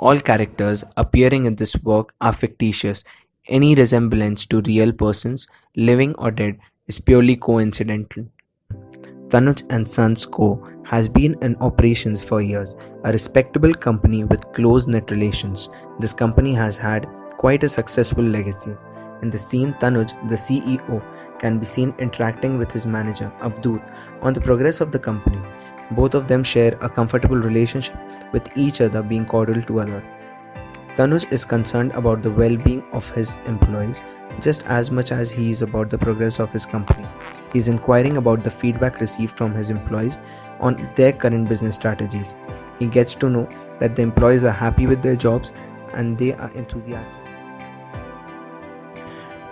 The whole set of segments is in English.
All characters appearing in this work are fictitious. Any resemblance to real persons, living or dead, is purely coincidental. Tanuj and Sons Co. has been in operations for years, a respectable company with close-knit relations. This company has had quite a successful legacy. In the scene, Tanuj, the CEO, can be seen interacting with his manager, Avdoot, on the progress of the company. Both of them share a comfortable relationship, with each other being cordial to others. Tanuj is concerned about the well-being of his employees just as much as he is about the progress of his company. He is inquiring about the feedback received from his employees on their current business strategies. He gets to know that the employees are happy with their jobs and they are enthusiastic.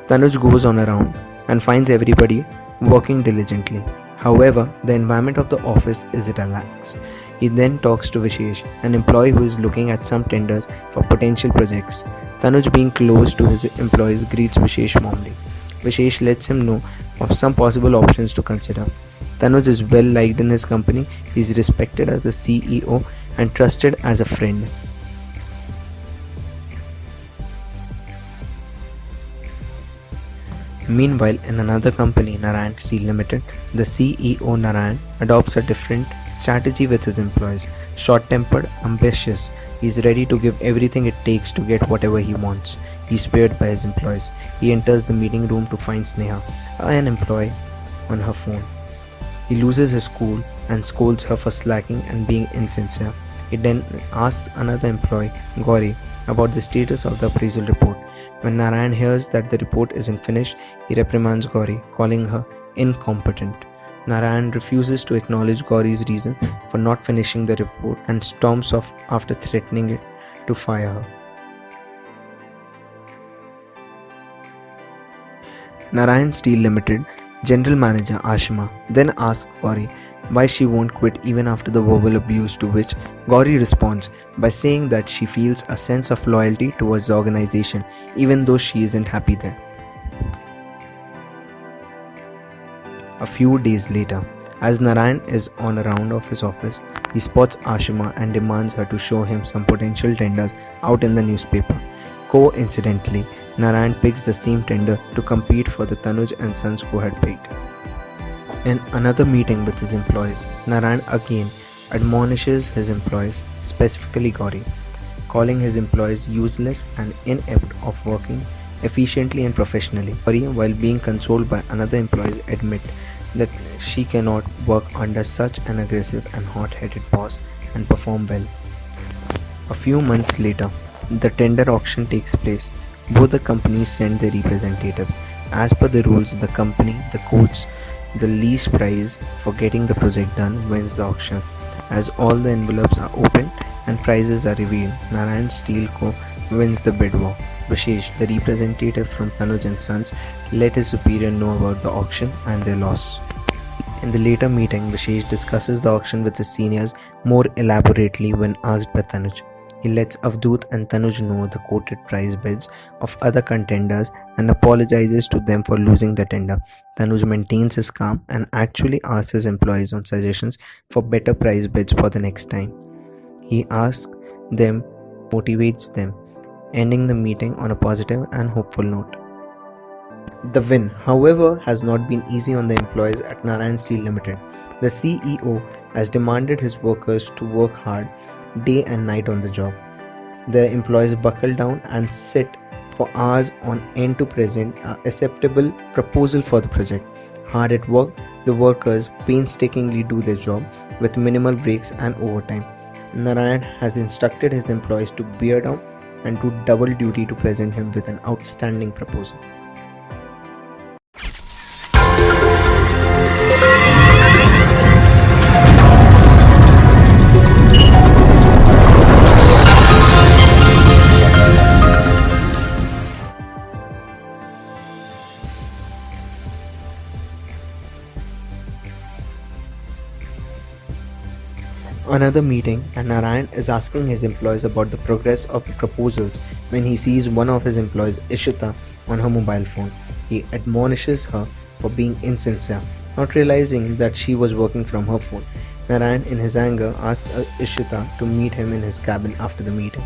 Tanuj goes on around and finds everybody working diligently. However, the environment of the office is relaxed. He then talks to Vishesh, an employee who is looking at some tenders for potential projects. Tanuj, being close to his employees, greets Vishesh warmly. Vishesh lets him know of some possible options to consider. Tanuj is well liked in his company. He is respected as the CEO and trusted as a friend. Meanwhile, in another company, Narayan Steel Limited, the CEO Narayan adopts a different strategy with his employees. Short-tempered, ambitious, he is ready to give everything it takes to get whatever he wants. He is feared by his employees. He enters the meeting room to find Sneha, an employee, on her phone. He loses his cool and scolds her for slacking and being insincere. He then asks another employee, Gauri, about the status of the appraisal report. When Narayan hears that the report isn't finished, he reprimands Gauri, calling her incompetent. Narayan refuses to acknowledge Gauri's reason for not finishing the report and storms off after threatening it to fire her. Narayan Steel Limited General Manager Ashima then asks Gauri why she won't quit even after the verbal abuse, to which Gauri responds by saying that she feels a sense of loyalty towards the organization even though she isn't happy there. A few days later, as Narayan is on a round of his office, he spots Ashima and demands her to show him some potential tenders out in the newspaper. Coincidentally, Narayan picks the same tender to compete for the Tanuj and Sons Co had picked. In another meeting with his employees, Narayan again admonishes his employees, specifically Gauri, calling his employees useless and inept of working efficiently and professionally. Gauri, while being consoled by another employee, admit that she cannot work under such an aggressive and hot-headed boss and perform well. A few months later, the tender auction takes place. Both the companies send their representatives. As per the rules, the company, the courts, the least price for getting the project done wins the auction. As all the envelopes are opened and prices are revealed, Narayan Steel Co. wins the bid war. Vishesh, the representative from Tanuj and Sons, let his superior know about the auction and their loss. In the later meeting, Vishesh discusses the auction with his seniors more elaborately when asked by Tanuj. He lets Avdoot and Tanuj know the quoted price bids of other contenders and apologizes to them for losing the tender. Tanuj maintains his calm and actually asks his employees on suggestions for better price bids for the next time. He asks them, motivates them, ending the meeting on a positive and hopeful note. The win, however, has not been easy on the employees at Narayan Steel Limited. The CEO has demanded his workers to work hard day and night on the job. The employees buckle down and sit for hours on end to present an acceptable proposal for the project. Hard at work, the workers painstakingly do their job with minimal breaks and overtime. Narayan has instructed his employees to bear down and do double duty to present him with an outstanding proposal. Another meeting, and Narayan is asking his employees about the progress of the proposals when he sees one of his employees, Ishita, on her mobile phone. He admonishes her for being insincere, not realizing that she was working from her phone. Narayan, in his anger, asks Ishita to meet him in his cabin after the meeting.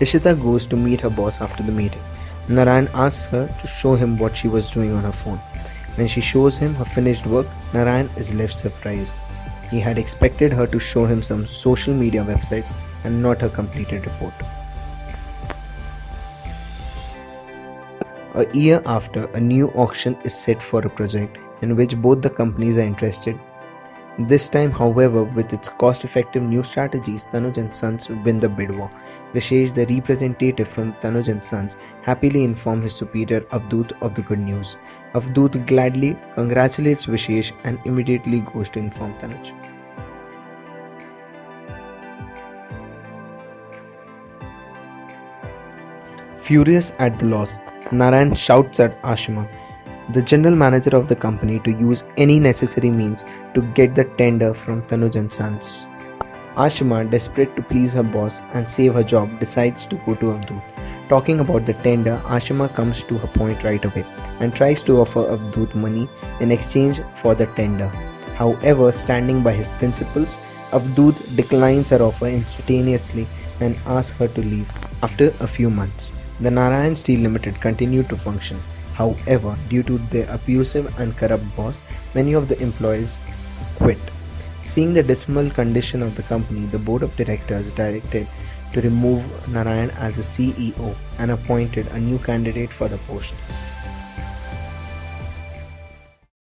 Ishita goes to meet her boss after the meeting. Narayan asks her to show him what she was doing on her phone. When she shows him her finished work, Narayan is left surprised. He had expected her to show him some social media website and not her completed report. A year after, a new auction is set for a project in which both the companies are interested. This time, however, with its cost-effective new strategies, Tanuj and Sons win the bid war. Vishesh, the representative from Tanuj and Sons, happily informs his superior Avdut of the good news. Avdut gladly congratulates Vishesh and immediately goes to inform Tanuj. Furious at the loss, Narayan shouts at Ashima, the general manager of the company, to use any necessary means to get the tender from Tanuj and Sons. Ashima, desperate to please her boss and save her job, decides to go to Avdut. Talking about the tender, Ashima comes to her point right away and tries to offer Avdut money in exchange for the tender. However, standing by his principles, Avdut declines her offer instantaneously and asks her to leave. After a few months, the Narayan Steel Limited continued to function. However, due to their abusive and corrupt boss, many of the employees quit. Seeing the dismal condition of the company, the board of directors directed to remove Narayan as the CEO and appointed a new candidate for the post.